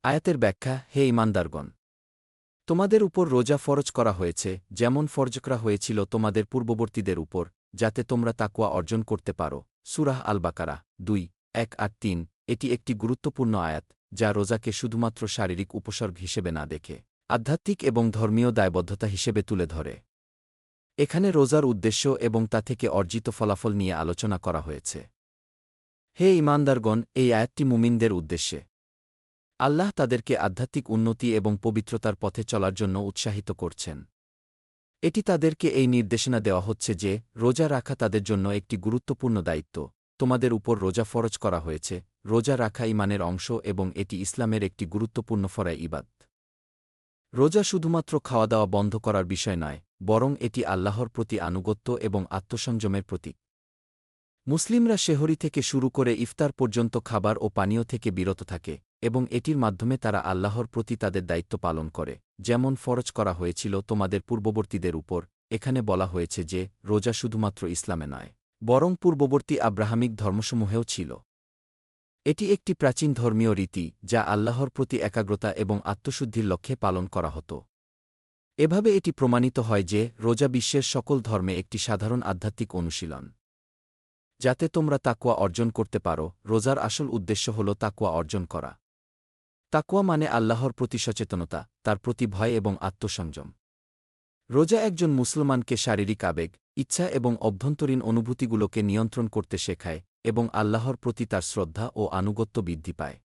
আয়াতের ব্যাখ্যা, হে ঈমানদারগণ! তোমাদের উপর রোজা ফরজ করা হয়েছে, যেমন ফরজ করা হয়েছিল তোমাদের পূর্ববর্তীদের উপর, যাতে তোমরা তাকওয়া অর্জন করতে পারো। সূরাহ আল বাকারা 2:1-3। এটি একটি গুরুত্বপূর্ণ আয়াত, যা রোজাকে শুধুমাত্র শারীরিক উপসর্গ হিসেবে না দেখে আধ্যাত্মিক এবং ধর্মীয় দায়বদ্ধতা হিসেবে তুলে ধরে। এখানে রোজার উদ্দেশ্য এবং তা থেকে অর্জিত ফলাফল নিয়ে আলোচনা করা হয়েছে। হে ঈমানদারগণ! এই আয়াতটি মুমিনদের উদ্দেশ্যে। আল্লাহ তাদেরকে আধ্যাত্মিক উন্নতি এবং পবিত্রতার পথে চলার জন্য উৎসাহিত করছেন। এটি তাদেরকে এই নির্দেশনা দেওয়া হচ্ছে যে, রোজা রাখা তাদের জন্য একটি গুরুত্বপূর্ণ দায়িত্ব। তোমাদের উপর রোজা ফরজ করা হয়েছে। রোজা রাখা ঈমানের অংশ এবং এটি ইসলামের একটি গুরুত্বপূর্ণ ফরজ ইবাদত। রোজা শুধুমাত্র খাওয়া-দাওয়া বন্ধ করার বিষয় নয়, বরং এটি আল্লাহর প্রতি আনুগত্য এবং আত্মসংযমের প্রতীক। মুসলিমরা সেহরি থেকে শুরু করে ইফতার পর্যন্ত খাবার ও পানীয় থেকে বিরত থাকে, এবং এটির মাধ্যমে তারা আল্লাহর প্রতি তাদের দায়িত্ব পালন করে, যেমন ফরজ করা হয়েছিল তোমাদের পূর্ববর্তীদের উপর। এখানে বলা হয়েছে যে, রোজা শুধুমাত্র ইসলামে নয়, বরং পূর্ববর্তী আব্রাহামিক ধর্মসমূহেও ছিল। এটি একটি প্রাচীন ধর্মীয় রীতি, যা আল্লাহর প্রতি একাগ্রতা এবং আত্মশুদ্ধির লক্ষ্যে পালন করা হতো। এভাবে এটি প্রমাণিত হয় যে, রোজা বিশ্বের সকল ধর্মে একটি সাধারণ আধ্যাত্মিক অনুশীলন, যাতে তোমরা তাকওয়া অর্জন করতে পারো। রোজার আসল উদ্দেশ্য হল তাকওয়া অর্জন করা। তাকওয়া মানে আল্লাহর প্রতি সচেতনতা, তার প্রতি ভয় এবং আত্মসংযম। রোজা একজন মুসলমানকে শারীরিক আবেগ, ইচ্ছা এবং অভ্যন্তরীণ অনুভূতিগুলোকে নিয়ন্ত্রণ করতে শেখায়, এবং আল্লাহর প্রতি তার শ্রদ্ধা ও আনুগত্য বৃদ্ধি পায়।